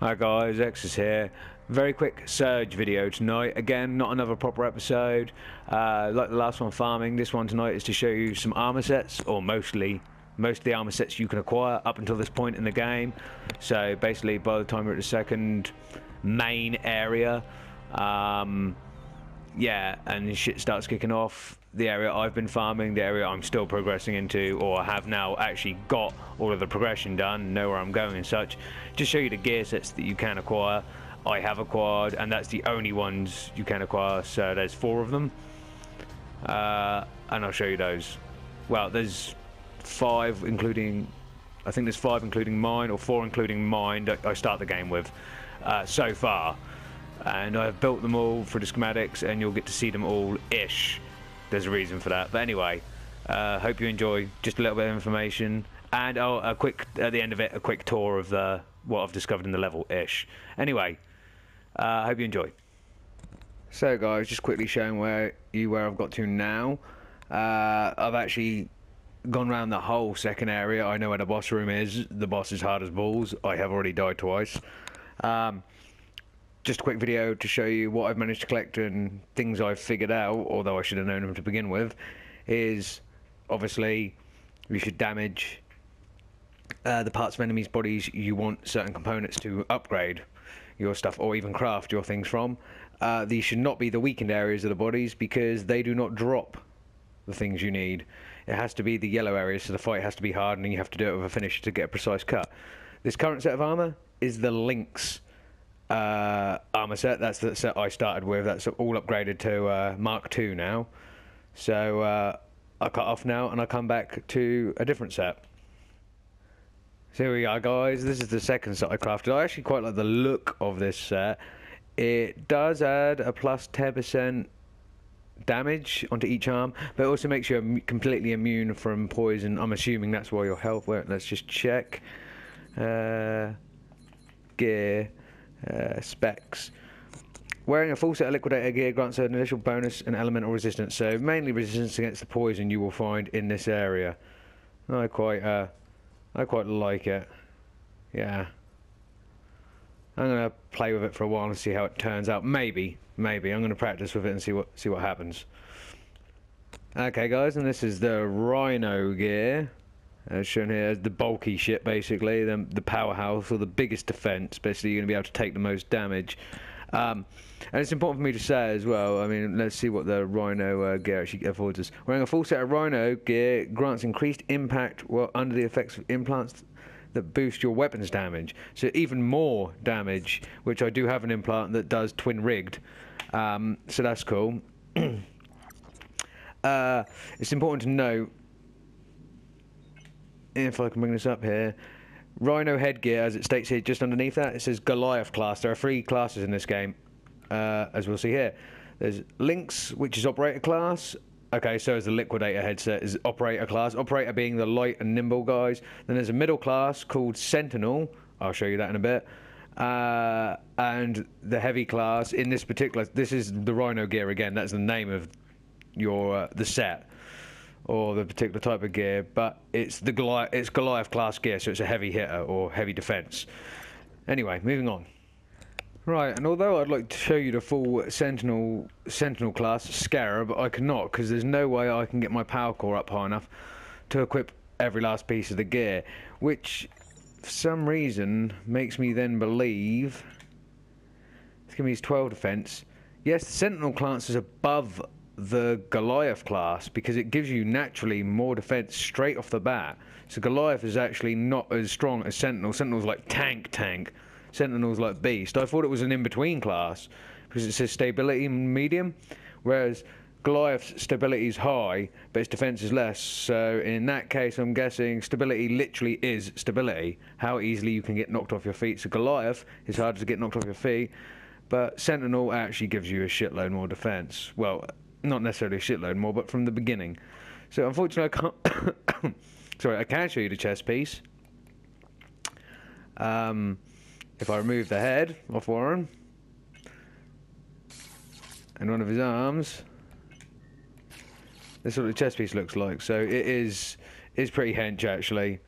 Hi guys, X is here. Very quick Surge video tonight. Again, not another proper episode. Like the last one, farming. This one tonight is to show you some armor sets, or mostly most of the armor sets you can acquire up until this point in the game. So basically, by the time we're at the second main area, yeah, and shit starts kicking off. The area I've been farming, the area I'm still progressing into, or have now actually got all of the progression done, know where I'm going and such. Just show you the gear sets that you can acquire. I have acquired, and that's the only ones you can acquire, so there's 4 of them. And I'll show you those. Well, there's 5 including, I think there's 5 including mine, or 4 including mine that I start the game with so far. And I've built them all for the schematics, and you'll get to see them all-ish. There's a reason for that. But anyway, hope you enjoy just a little bit of information. And a quick, at the end of it, a quick tour of what I've discovered in the level-ish. Anyway, hope you enjoy. So guys, just quickly showing where I've got to now. I've actually gone around the whole second area. I know where the boss room is. The boss is hard as balls. I have already died twice. Just a quick video to show you what I've managed to collect and things I've figured out, although I should have known them to begin with, is obviously you should damage the parts of enemies' bodies you want certain components to upgrade your stuff or even craft your things from. These should not be the weakened areas of the bodies because they do not drop the things you need. It has to be the yellow areas, so the fight has to be hard and you have to do it with a finisher to get a precise cut. This current set of armor is the Lynx armor set. That's the set I started with. That's all upgraded to Mark II now. So I cut off now and I come back to a different set. So here we are guys, this is the second set I crafted. I actually quite like the look of this set. It does add a plus 10% damage onto each arm, but it also makes you completely immune from poison. I'm assuming that's why your health won't. Let's just check. Gear. Specs. Wearing a full set of liquidator gear grants an initial bonus and elemental resistance, so mainly resistance against the poison you will find in this area. I quite like it. Yeah, I'm gonna play with it for a while and see how it turns out. Maybe I'm gonna practice with it and see what happens. Okay guys, and this is the Rhino gear. As shown here as the bulky shit, basically, the powerhouse or the biggest defense. Basically, you're going to be able to take the most damage. And it's important for me to say as well, I mean, let's see what the Rhino gear actually affords us. Wearing a full set of Rhino gear grants increased impact while under the effects of implants that boost your weapons damage. So even more damage, which I do have an implant that does twin rigged. So that's cool. It's important to note, if I can bring this up here, Rhino headgear, as it states here just underneath that, it says Goliath class. There are 3 classes in this game, as we'll see here. There's Lynx, which is operator class. Okay, so is the Liquidator headset is operator class. Operator being the light and nimble guys. Then there's a middle class called Sentinel. I'll show you that in a bit. And the heavy class in this particular, this is the Rhino gear again. That's the name of your the set, or the particular type of gear, but it's the Goliath class gear, so it's a heavy hitter or heavy defense. Anyway, moving on. Right, and although I'd like to show you the full Sentinel class Scarab, I cannot, because there's no way I can get my power core up high enough to equip every last piece of the gear, which for some reason makes me then believe it's going to be 12 defense. Yes, the Sentinel class is above the Goliath class because it gives you naturally more defense straight off the bat. So Goliath is actually not as strong as Sentinel. Sentinel's like tank. Sentinel's like beast. I thought it was an in-between class because it says stability medium, whereas Goliath's stability is high but its defense is less. So in that case, I'm guessing stability literally is stability, how easily you can get knocked off your feet. So Goliath is harder to get knocked off your feet, but Sentinel actually gives you a shitload more defense. Well, not necessarily a shitload more, but from the beginning. So unfortunately I can't sorry, I can show you the chest piece. If I remove the head off Warren and one of his arms, this is what the chest piece looks like. So it is pretty hench actually.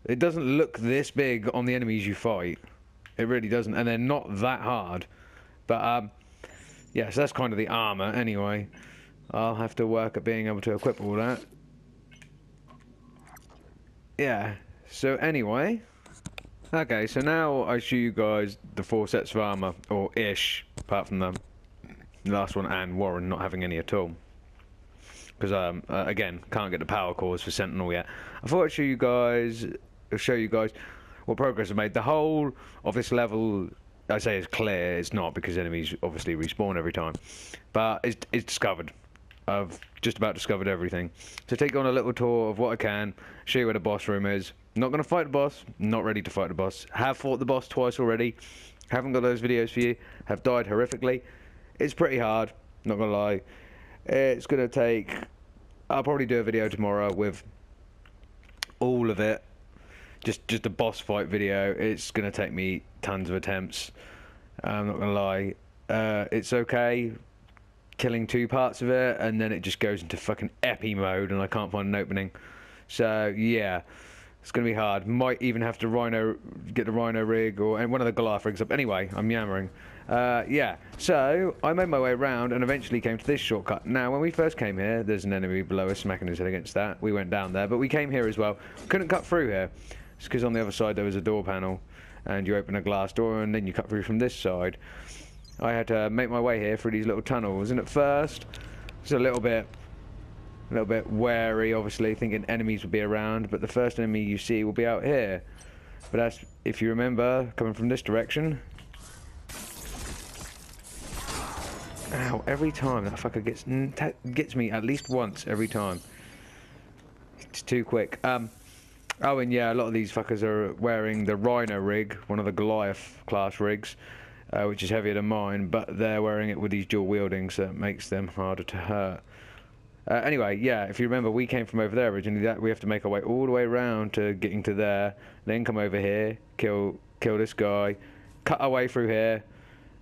It doesn't look this big on the enemies you fight. It really doesn't, and they're not that hard. But yeah, so that's kind of the armour. Anyway, I'll have to work at being able to equip all that. Yeah. So anyway, okay. So now I show you guys the 4 sets of armour, or ish, apart from the last one and Warren not having any at all. Because again, can't get the power cores for Sentinel yet. I thought I'd show you guys what progress I've made. The whole of this level, I say, is clear. It's not, because enemies obviously respawn every time, but it's discovered. I've just about discovered everything. So take on a little tour of what I can, show you where the boss room is. Not going to fight the boss, not ready to fight the boss. Have fought the boss twice already, haven't got those videos for you, have died horrifically. It's pretty hard, not going to lie. It's going to take, I'll probably do a video tomorrow with all of it. Just a boss fight video. It's going to take me tons of attempts. I'm not going to lie. It's okay killing 2 parts of it, and then it just goes into fucking epi mode, and I can't find an opening. So yeah, it's going to be hard. Might even have to get the Rhino rig, and one of the Goliath rigs up. Anyway, I'm yammering. Yeah, so I made my way around and eventually came to this shortcut. Now, when we first came here, there's an enemy below us smacking his head against that. We went down there, but we came here as well. Couldn't cut through here. It's because on the other side there was a door panel, and you open a glass door and then you cut through from this side. I had to make my way here through these little tunnels, and at first it's a little bit wary, obviously, thinking enemies would be around, but the first enemy you see will be out here. But that's, if you remember, coming from this direction. Ow, every time that fucker gets me at least once every time. It's too quick. Oh, and yeah, a lot of these fuckers are wearing the Rhino rig, one of the Goliath class rigs, which is heavier than mine, but they're wearing it with these dual wielding, so it makes them harder to hurt. Anyway, yeah, if you remember, we came from over there originally. We have to make our way all the way around to getting to there, then come over here, kill this guy, cut our way through here,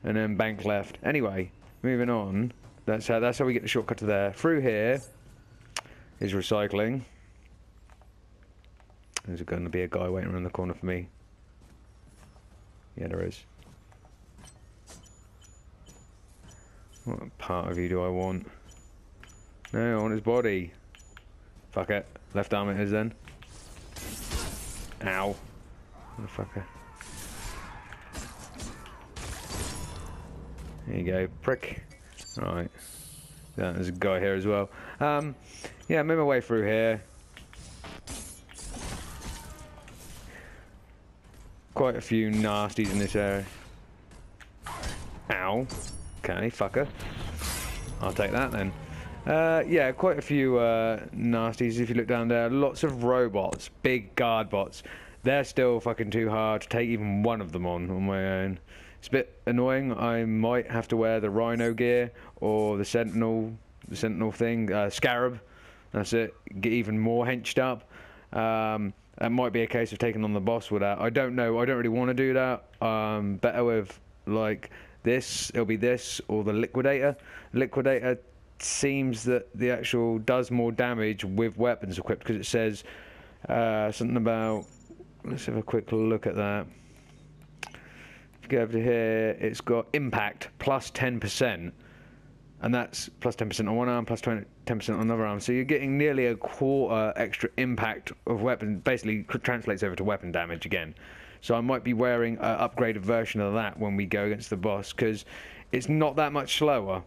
and then bank left. Anyway, moving on. That's how we get the shortcut to there. Through here is recycling. There's going to be a guy waiting around the corner for me. Yeah, there is. What part of you do I want? No, I want his body. Fuck it. Left arm it is then. Ow. Motherfucker. There you go, prick. Right. Yeah, there's a guy here as well. Yeah, I made my way through here. Quite a few nasties in this area. Ow. Okay, fucker. I'll take that then. Yeah, quite a few nasties. If you look down there, lots of robots, big guard bots. They're still fucking too hard to take even one of them on my own. It's a bit annoying. I might have to wear the Rhino gear or the Sentinel thing, Scarab. That's it. Get even more henched up. That might be a case of taking on the boss with that. I don't know. I don't really want to do that. Better with like this. It'll be this or the Liquidator. Liquidator seems that the actual does more damage with weapons equipped, because it says something about. Let's have a quick look at that. If you go over to here, it's got impact plus 10%, and that's plus 10% on one arm, plus 10% on another arm. So you're getting nearly a quarter extra impact of weapon. Basically, translates over to weapon damage again. So I might be wearing an upgraded version of that when we go against the boss, because it's not that much slower,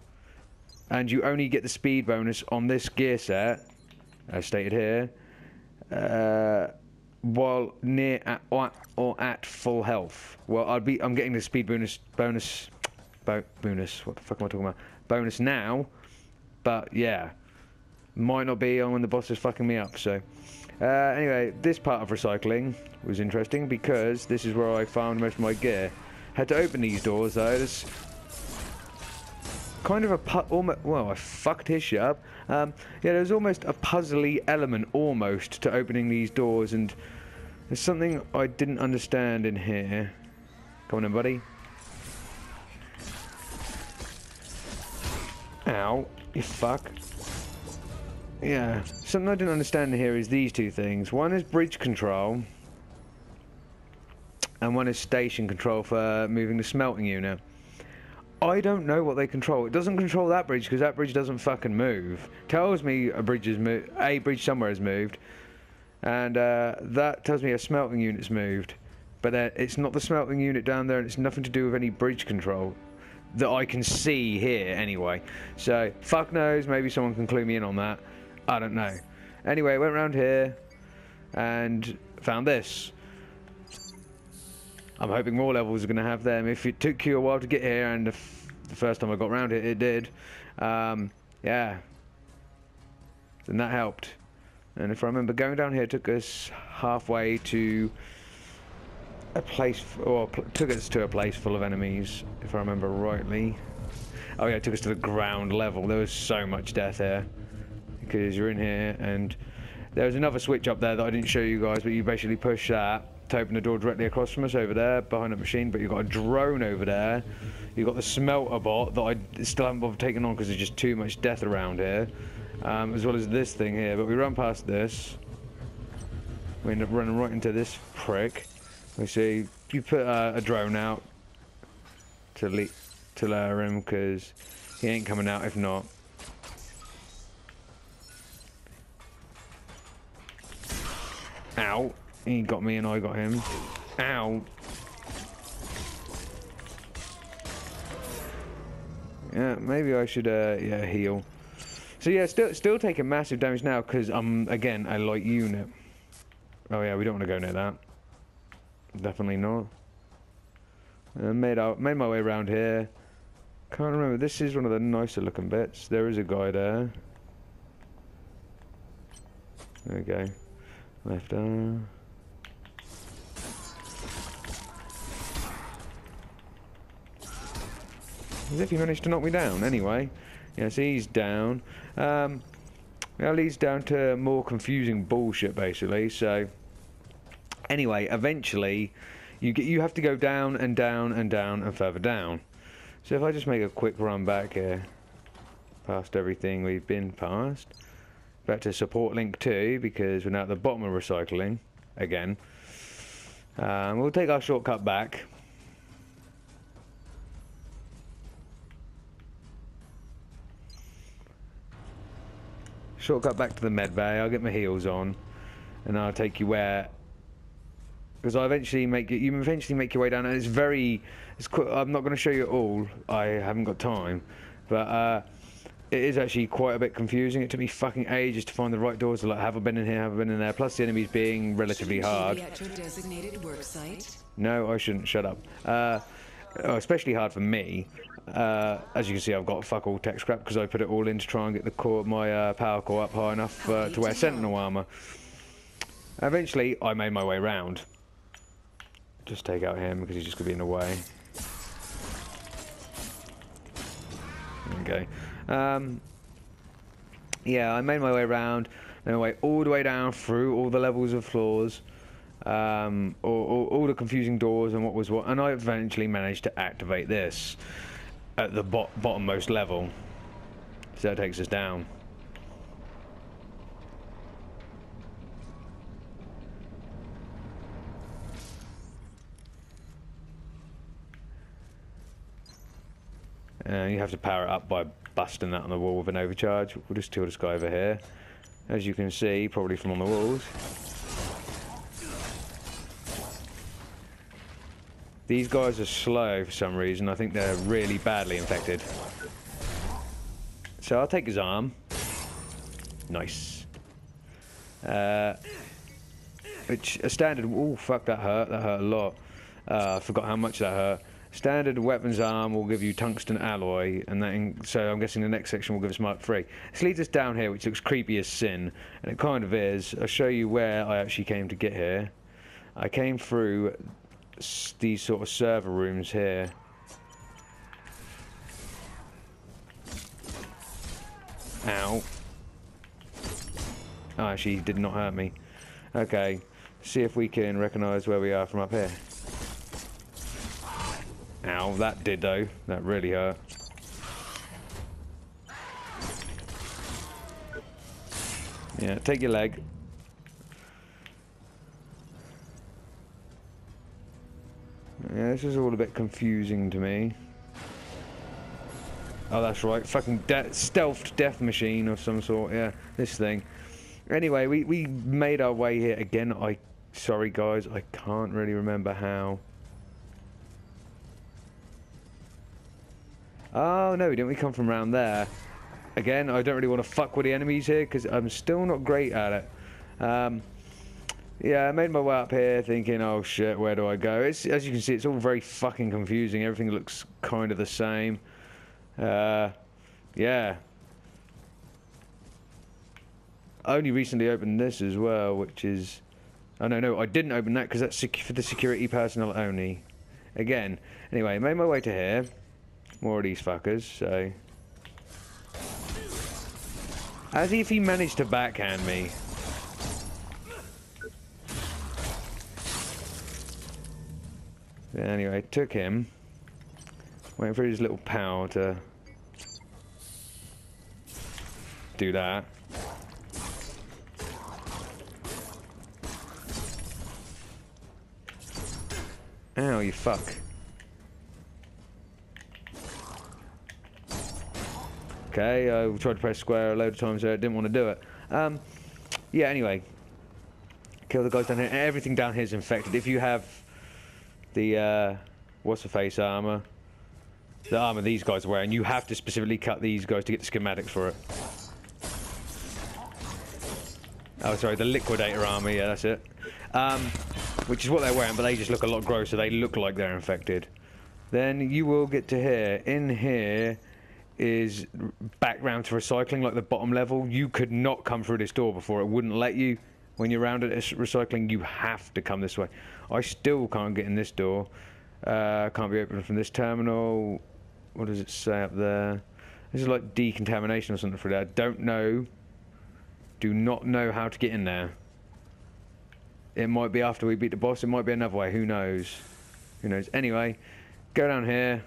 and you only get the speed bonus on this gear set, as stated here, while near or at full health. Well, I'm getting the speed bonus. What the fuck am I talking about? Bonus now, but yeah, might not be on when the boss is fucking me up. So anyway, this part of recycling was interesting because this is where I found most of my gear. Had to open these doors though. There's kind of a well, I fucked his shit up. Yeah, there's almost a puzzly element almost to opening these doors, and there's something I didn't understand in here. Come on in, buddy. Ow, you fuck. Yeah, something I didn't understand in here is these two things. One is bridge control, and one is station control for moving the smelting unit. I don't know what they control. It doesn't control that bridge because that bridge doesn't fucking move. Tells me a bridge is a bridge somewhere has moved, and that tells me a smelting unit's moved. But it's not the smelting unit down there, and it's nothing to do with any bridge control that I can see here anyway. So fuck knows. Maybe someone can clue me in on that. I don't know. Anyway, went around here and found this. I'm hoping more levels are going to have them. If it took you a while to get here, and the first time I got around it, it did. Yeah. Then that helped. And if I remember, going down here took us halfway to a place, or took us to a place full of enemies, if I remember rightly. Oh yeah, it took us to the ground level. There was so much death here. Because you're in here, and there was another switch up there that I didn't show you guys, but you basically push that to open the door directly across from us over there, behind the machine, but you've got a drone over there. You've got the smelter bot that I still haven't bothered taking on because there's just too much death around here. As well as this thing here, but we run past this. We end up running right into this prick. We see, you put a drone out to lure him, because he ain't coming out if not. Ow. He got me and I got him. Ow. Yeah, maybe I should, yeah, heal. So yeah, still taking massive damage now because I'm, again, a light unit. Oh yeah, we don't want to go near that. Definitely not. Made my way around here. Can't remember, this is one of the nicer looking bits. There is a guy there. There we go. Left arm. As if he managed to knock me down. Anyway, yes, he's down. That leads down to more confusing bullshit, basically. So, anyway, eventually, you have to go down and down and down and further down. So if I just make a quick run back here, past everything we've been past. Back to support link 2 because we're now at the bottom of recycling again. We'll take our shortcut back. Shortcut back to the med bay. I'll get my heels on, and I'll take you where. Because I eventually make it. You eventually make your way down, and it's very. I'm not going to show you it all. I haven't got time, but. It is actually quite a bit confusing. It took me fucking ages to find the right doors. Like, have I been in here? Have I been in there? Plus the enemies being relatively hard. At your designated work site? No, I shouldn't. Shut up. Especially hard for me. As you can see, I've got fuck all tech scrap because I put it all in to try and get the core, my power core up high enough to wear sentinel armor. Eventually, I made my way round. Just take out him because he's just gonna be in the way. Okay. Yeah, I made my way around, made my way all the way down through all the levels of floors, all the confusing doors and what was what, and I eventually managed to activate this at the bottommost level. So that takes us down. You have to power it up by busting that on the wall with an overcharge. We'll just kill this guy over here. As you can see, probably from on the walls. These guys are slow for some reason. I think they're really badly infected. So I'll take his arm. Nice. Which a standard. Oh fuck, that hurt. That hurt a lot. I forgot how much that hurt. Standard weapons arm will give you tungsten alloy, and so I'm guessing the next section will give us Mark 3. This leads us down here, which looks creepy as sin, and it kind of is. I'll show you where I actually came to get here. I came through these sort of server rooms here. Ow. Oh, actually, he did not hurt me. Okay, see if we can recognise where we are from up here. Ow, that did though. That really hurt. Yeah, take your leg. Yeah, this is all a bit confusing to me. Oh, that's right. Fucking stealthed death machine of some sort. Yeah, this thing. Anyway, we made our way here again. Sorry guys, I can't really remember how. Oh no, we didn't. We come from around there. Again, I don't really want to fuck with the enemies here because I'm still not great at it. Yeah, I made my way up here thinking, oh shit, where do I go? As you can see, it's all very fucking confusing. Everything looks kind of the same. Yeah. I only recently opened this as well, which is... Oh, no, I didn't open that because that's for the security personnel only. Again. Anyway, made my way to here. More of these fuckers, so... As if he managed to backhand me. Anyway, took him. Waiting for his little pal to... do that. Ow, you fuck. Okay, I tried to press square a load of times there, I didn't want to do it. Yeah, anyway. Kill the guys down here. Everything down here is infected. If you have the, what's-the-face armour, the armour these guys are wearing, you have to specifically cut these guys to get the schematics for it. Oh, sorry, the liquidator armour, yeah, that's it. Which is what they're wearing, but they just look a lot grosser. They look like they're infected. Then you will get to here. In here is background to recycling, like the bottom level. You could not come through this door before. It wouldn't let you. When you're around at recycling, you have to come this way. I still can't get in this door. Can't be opened from this terminal. What does it say up there? This is like decontamination or something for that. Don't know. Do not know how to get in there. It might be after we beat the boss. It might be another way. Who knows? Who knows? Anyway, go down here.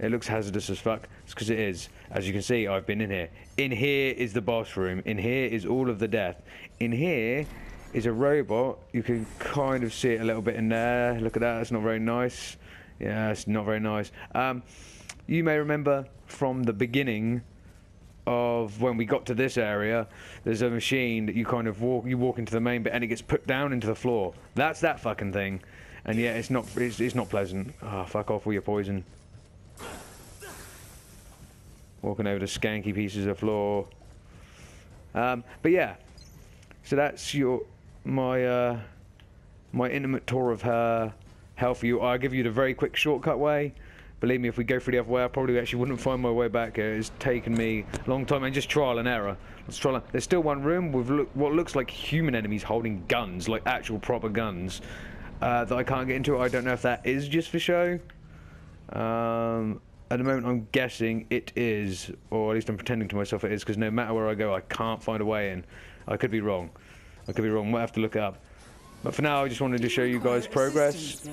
It looks hazardous as fuck. It's because it is. As you can see, I've been in here. In here is the boss room. In here is all of the death. In here is a robot. You can kind of see it a little bit in there. Look at that. That's not very nice. Yeah, it's not very nice. You may remember from the beginning of when we got to this area, there's a machine that you kind of walk into the main bit and it gets put down into the floor. That's that fucking thing. And yeah, it's not pleasant. Oh, fuck off with your poison. Walking over the skanky pieces of floor. But yeah, so that's my intimate tour of her hell for you. I'll give you the very quick shortcut way. Believe me, if we go through the other way, I probably actually wouldn't find my way back here. It's taken me a long time and just trial and error. There's still one room with what looks like human enemies holding guns, like actual proper guns, that I can't get into. I don't know if that is just for show. At the moment, I'm guessing it is, or at least I'm pretending to myself it is, because no matter where I go, I can't find a way in. I could be wrong. Might have to look it up. But for now, I just wanted to show you guys progress.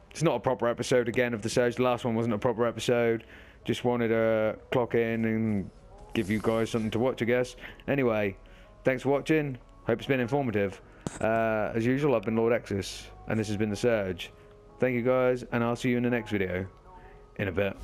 It's not a proper episode again of the Surge. The last one wasn't a proper episode. Just wanted to clock in and give you guys something to watch, I guess. Anyway, thanks for watching. Hope it's been informative. As usual, I've been Lord Exus, and this has been the Surge. Thank you guys, and I'll see you in the next video in a bit.